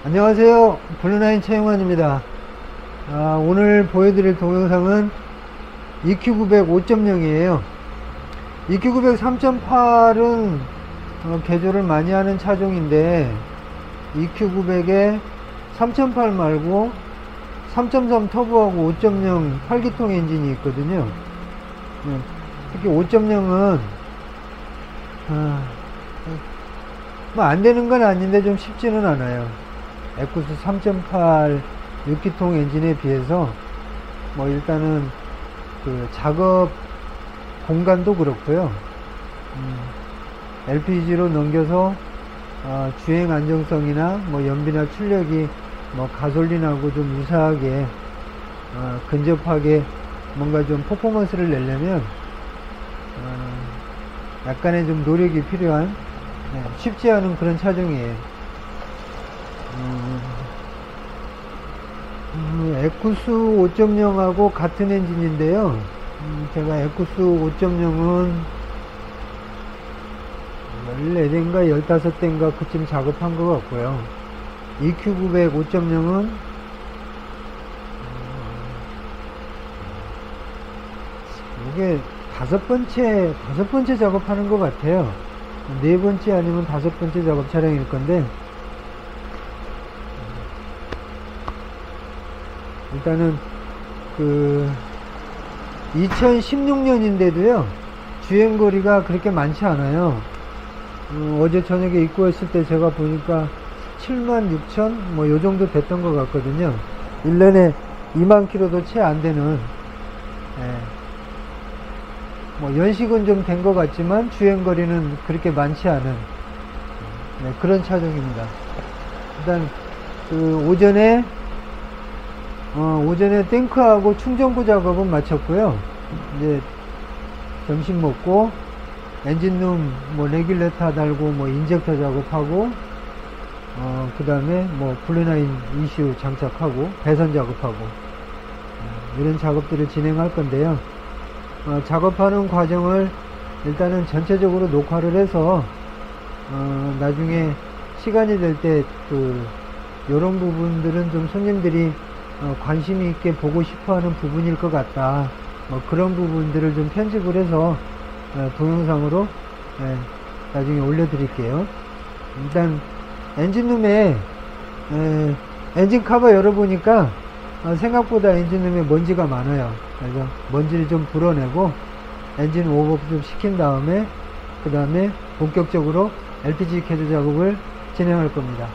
안녕하세요, 블루나인 최영환입니다. 오늘 보여드릴 동영상은 EQ900 5.0이에요 EQ900 3.8은 개조를 많이 하는 차종인데 EQ900에 3.8 말고 3.3 터보하고 5.0 8기통 엔진이 있거든요. 특히 5.0은 뭐 안되는 건 아닌데 좀 쉽지는 않아요. 에쿠스 3.8 6기통 엔진에 비해서 뭐 일단은 그 작업 공간도 그렇고요. LPG로 넘겨서 주행 안정성이나 뭐 연비나 출력이 뭐 가솔린하고 좀 유사하게 근접하게 뭔가 좀 퍼포먼스를 내려면 약간의 좀 노력이 필요한 쉽지 않은 그런 차종이에요. 에쿠스 5.0하고 같은 엔진인데요. 제가 에쿠스 5.0은 14대인가 15대인가 그쯤 작업한 것 같고요. EQ900 5.0은 이게 다섯 번째 작업하는 것 같아요. 네 번째 아니면 다섯 번째 작업 차량일 건데, 일단은 그 2016년인데도요 주행거리가 그렇게 많지 않아요. 어제 저녁에 입고했을 때 제가 보니까 76,000 뭐 요정도 됐던 것 같거든요. 1년에 2만 킬로도 채 안되는, 뭐 연식은 좀 된 것 같지만 주행거리는 그렇게 많지 않은 그런 차종입니다. 일단 그 오전에 탱크하고 충전구 작업은 마쳤고요. 이제 점심 먹고 엔진룸 뭐 레귤레터 달고 뭐 인젝터 작업하고 그 다음에 뭐 블루나인 ECU 장착하고 배선 작업하고 이런 작업들을 진행할 건데요. 작업하는 과정을 일단은 전체적으로 녹화를 해서 나중에 시간이 될 때 요런 부분들은 좀 손님들이 관심이 있게 보고 싶어 하는 부분일 것 같다. 뭐 그런 부분들을 좀 편집을 해서 동영상으로 나중에 올려드릴게요. 일단 엔진룸에 엔진 커버 열어보니까 생각보다 엔진룸에 먼지가 많아요. 그래서 먼지를 좀 불어내고 엔진 웜업 좀 시킨 다음에 그 다음에 본격적으로 LPG 개조 작업을 진행할 겁니다.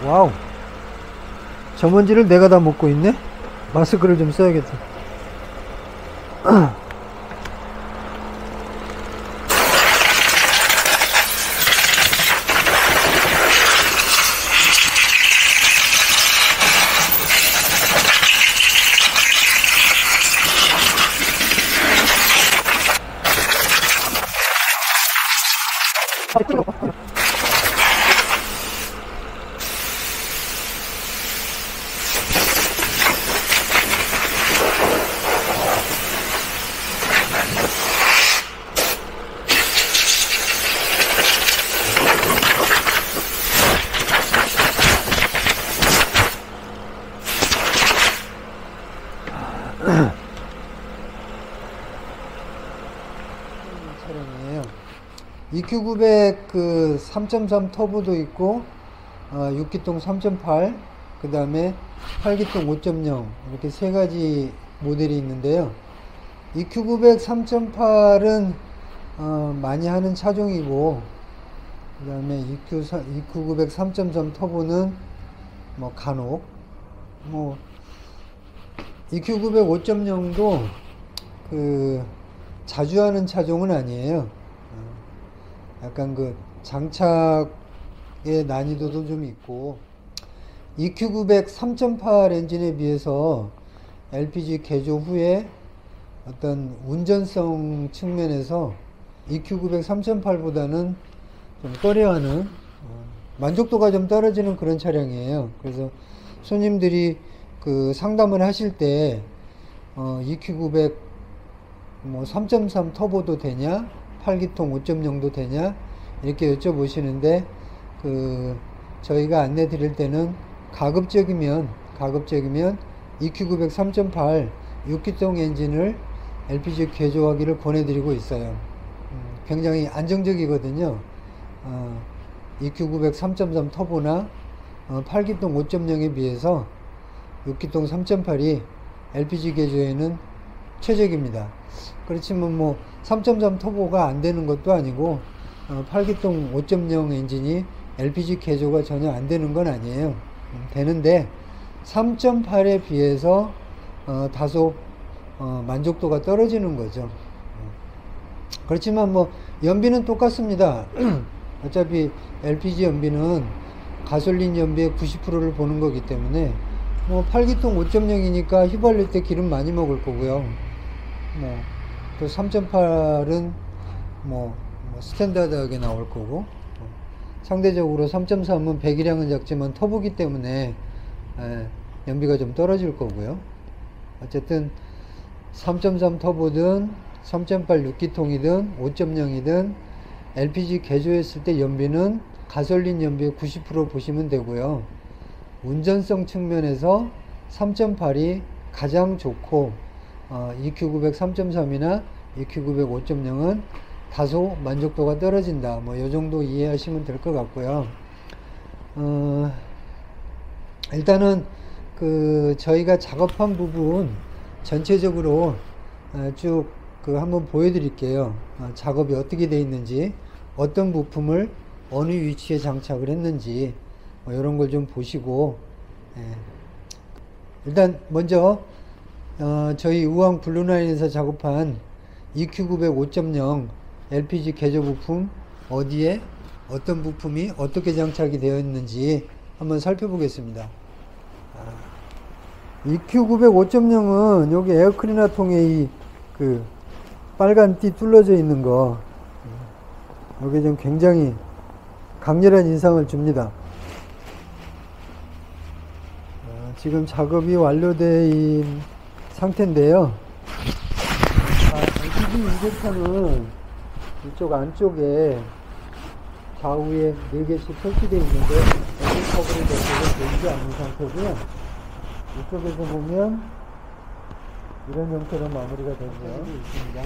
와우, 저 먼지를 내가 다 먹고 있네. 마스크를 좀 써야겠다. 차량이에요. EQ900 그 3.3 터보도 있고 6기통 3.8 그 다음에 8기통 5.0 이렇게 세 가지 모델이 있는데요. EQ900 3.8은 많이 하는 차종이고, 그 다음에 EQ900 3.3 터보는 뭐 간혹, 뭐 EQ900 5.0도 그 자주 하는 차종은 아니에요. 약간 그 장착의 난이도도 좀 있고, EQ900 3.8 엔진에 비해서 LPG 개조 후에 어떤 운전성 측면에서 EQ900 3.8보다는 좀 꺼려하는 만족도가 좀 떨어지는 그런 차량이에요. 그래서 손님들이 그 상담을 하실 때 EQ900 뭐 3.3 터보도 되냐, 8기통 5.0도 되냐 이렇게 여쭤보시는데 그 저희가 안내 드릴 때는 가급적이면 EQ900 3.8 6기통 엔진을 LPG 개조하기를 권해드리고 있어요. 굉장히 안정적이거든요. EQ900 3.3 터보나 8기통 5.0에 비해서 6기통 3.8이 LPG 개조에는 최적입니다. 그렇지만 뭐 3.3 터보가 안 되는 것도 아니고 8기통 5.0 엔진이 LPG 개조가 전혀 안 되는 건 아니에요. 되는데 3.8에 비해서 다소 만족도가 떨어지는 거죠. 그렇지만 뭐 연비는 똑같습니다. 어차피 LPG 연비는 가솔린 연비의 90%를 보는 거기 때문에 뭐 8기통 5.0이니까 휘발릴 때 기름 많이 먹을 거고요. 뭐 또 3.8은 뭐 스탠다드하게 나올 거고, 상대적으로 3.3은 배기량은 작지만 터보기 때문에 연비가 좀 떨어질 거고요. 어쨌든 3.3 터보든 3.8 6기통이든 5.0이든 LPG 개조했을 때 연비는 가솔린 연비의 90% 보시면 되고요. 운전성 측면에서 3.8이 가장 좋고 EQ900 3.3이나 EQ900 5.0은 다소 만족도가 떨어진다. 뭐 이 정도 이해하시면 될 것 같고요. 일단은 그 저희가 작업한 부분 전체적으로 쭉 그 한번 보여드릴게요. 작업이 어떻게 되어 있는지, 어떤 부품을 어느 위치에 장착을 했는지 뭐 이런 걸 좀 보시고, 일단 먼저 저희 우왕 블루라인에서 작업한 EQ900 5.0 LPG 개조 부품 어디에 어떤 부품이 어떻게 장착이 되어 있는지 한번 살펴보겠습니다. EQ900 5.0은 여기 에어클리너 통에 이 그 빨간 띠 뚫려져 있는 거, 여기 좀 굉장히 강렬한 인상을 줍니다. 지금 작업이 완료된 상태인데요. LPG 인젝터는 이쪽 안쪽에 좌우에 4개씩 설치되어 있는데 엔진 커버를 몇개가 보이지 않는 상태고요. 이쪽에서 보면 이런 형태로 마무리가 되어 있습니다.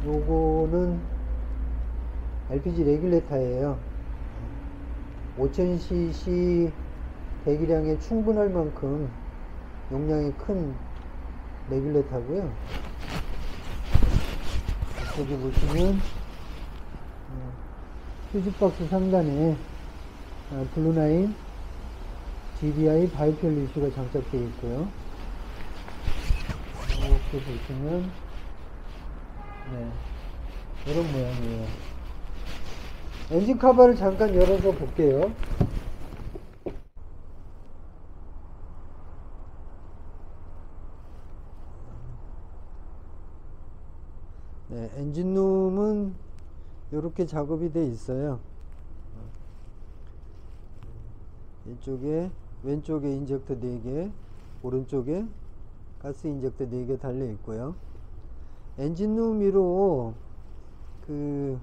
요거는 LPG 레귤레터예요. 5000cc 배기량에 충분할 만큼 용량이 큰 레귤레터고요. 여기 보시면 휴지박스 상단에 블루라인 GDI 바이퓨얼 리슈가 장착되어 있고요. 이렇게 보시면 이런 모양이에요. 엔진 커버를 잠깐 열어서 볼게요. 엔진룸은 이렇게 작업이 되어 있어요. 이쪽에 왼쪽에 인젝터 4개, 오른쪽에 가스 인젝터 4개 달려 있고요. 엔진룸 위로 그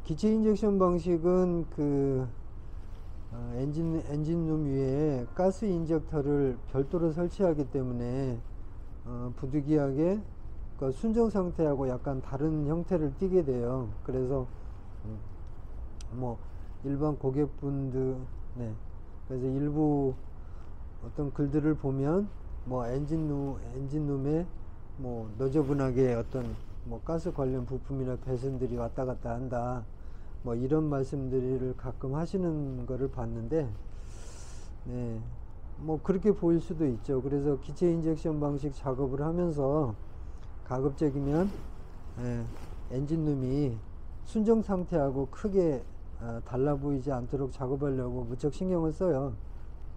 기체 인젝션 방식은 그 엔진룸 위에 가스 인젝터를 별도로 설치하기 때문에 부득이하게 그 순정 상태하고 약간 다른 형태를 띠게 돼요. 그래서 뭐 일반 고객분들 그래서 일부 어떤 글들을 보면 뭐 엔진룸에 뭐 너저분하게 어떤 뭐 가스 관련 부품이나 배선들이 왔다 갔다 한다, 뭐 이런 말씀들을 가끔 하시는 거를 봤는데, 뭐 그렇게 보일 수도 있죠. 그래서 기체 인젝션 방식 작업을 하면서 가급적이면 엔진룸이 순정 상태하고 크게 달라 보이지 않도록 작업하려고 무척 신경을 써요.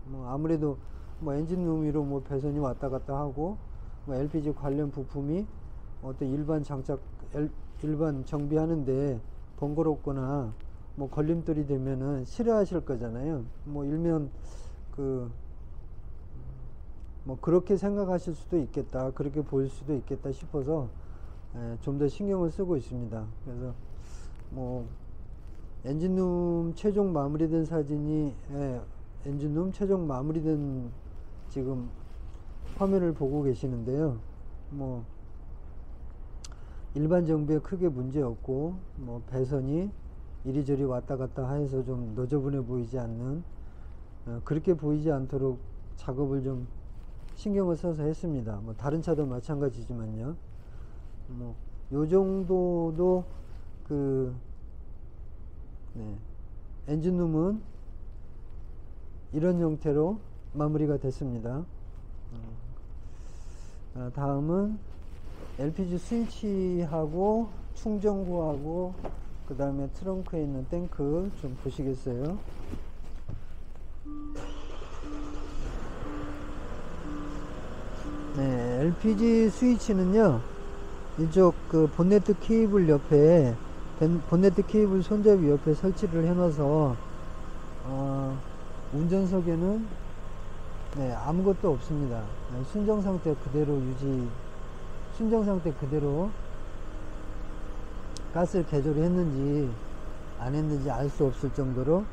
뭐 아무래도 뭐 엔진룸 위로 뭐 배선이 왔다 갔다 하고 뭐 LPG 관련 부품이 어떤 일반 정비하는데 번거롭거나 뭐 걸림돌이 되면은 싫어하실 거잖아요. 뭐 일면 뭐 그렇게 생각하실 수도 있겠다, 그렇게 보일 수도 있겠다 싶어서 좀 더 신경을 쓰고 있습니다. 그래서 뭐 엔진룸 최종 마무리된 사진이 엔진룸 최종 마무리된 지금 화면을 보고 계시는데요. 뭐 일반 정비에 크게 문제 없고 뭐 배선이 이리저리 왔다 갔다 해서 좀 너저분해 보이지 않는 그렇게 보이지 않도록 작업을 좀 신경을 써서 했습니다. 뭐 다른 차도 마찬가지지만요. 뭐 요 정도도 엔진룸은 이런 형태로 마무리가 됐습니다. 다음은 LPG 스위치하고 충전구하고 그 다음에 트렁크에 있는 탱크 좀 보시겠어요? 네, LPG 스위치는요, 이쪽 본네트 케이블 옆에, 본네트 케이블 손잡이 옆에 설치를 해놔서 운전석에는 아무것도 없습니다. 순정 상태 그대로 가스를 개조를 했는지 안 했는지 알 수 없을 정도로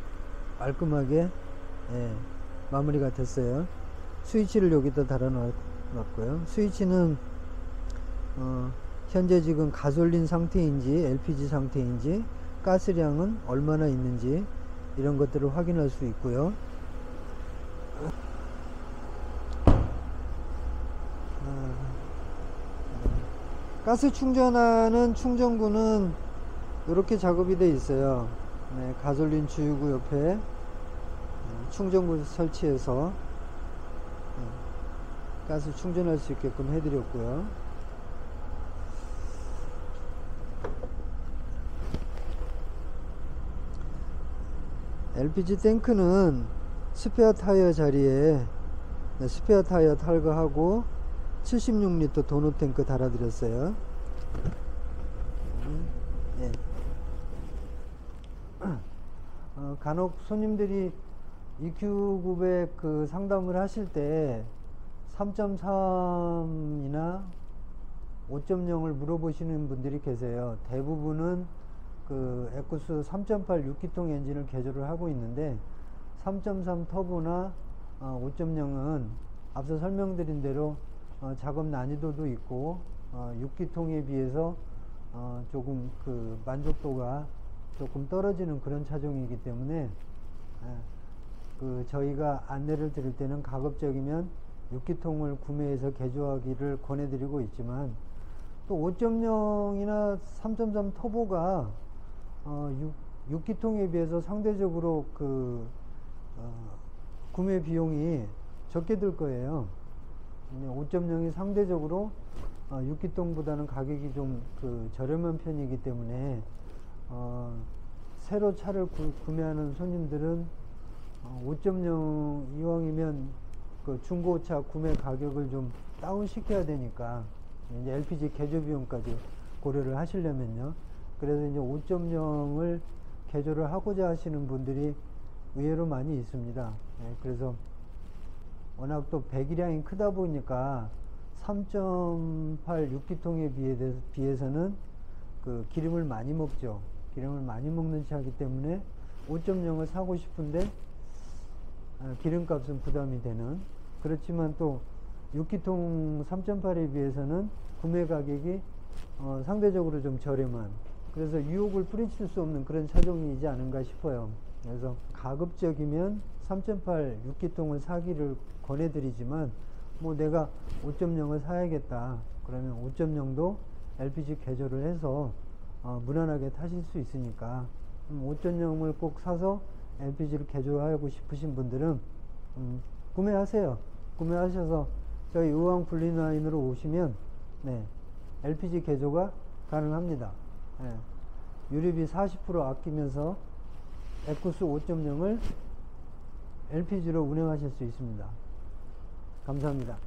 깔끔하게 마무리가 됐어요. 스위치를 여기다 달아놨고요. 스위치는 현재 지금 가솔린 상태인지 LPG 상태인지 가스량은 얼마나 있는지 이런 것들을 확인할 수 있고요. 가스 충전하는 충전구는 이렇게 작업이 되어 있어요. 가솔린 주유구 옆에 충전구 설치해서 가스 충전할 수 있게끔 해드렸고요. LPG 탱크는 스페어 타이어 자리에 스페어 타이어 탈거하고 76리터 도너 탱크 달아드렸어요. 간혹 손님들이 EQ900 상담을 하실 때 3.3이나 5.0을 물어보시는 분들이 계세요. 대부분은 에쿠스 3.8 6기통 엔진을 개조를 하고 있는데 3.3 터보나 5.0은 앞서 설명드린 대로 작업 난이도도 있고 6기통에 비해서 조금 만족도가 조금 떨어지는 그런 차종이기 때문에 저희가 안내를 드릴 때는 가급적이면 6기통을 구매해서 개조하기를 권해드리고 있지만 또 5.0이나 3.3 터보가 6기통에 비해서 상대적으로 구매 비용이 적게 들 거예요. 5.0이 상대적으로 6기통보다는 가격이 좀 저렴한 편이기 때문에 새로 차를 구매하는 손님들은 5.0 이왕이면 중고차 구매 가격을 좀 다운 시켜야 되니까 이제 LPG 개조 비용까지 고려를 하시려면요. 그래서 이제 5.0을 개조를 하고자 하시는 분들이 의외로 많이 있습니다. 그래서 워낙 또 배기량이 크다 보니까 3.8 6기통에 비해서는 기름을 많이 먹죠. 기름을 많이 먹는 차이기 때문에 5.0을 사고 싶은데 기름값은 부담이 되는, 그렇지만 또 6기통 3.8에 비해서는 구매 가격이 상대적으로 좀 저렴한, 그래서 유혹을 뿌리칠 수 없는 그런 차종이지 않은가 싶어요. 그래서 가급적이면 3.8 6기통을 사기를 권해드리지만 뭐 내가 5.0을 사야겠다 그러면 5.0도 LPG 개조를 해서 무난하게 타실 수 있으니까 5.0을 꼭 사서 LPG를 개조하고 싶으신 분들은 구매하세요. 구매하셔서 저희 의왕 블린라인으로 오시면 LPG 개조가 가능합니다. 유류비 40% 아끼면서 에쿠스 5.0을 LPG로 운행하실 수 있습니다. 감사합니다.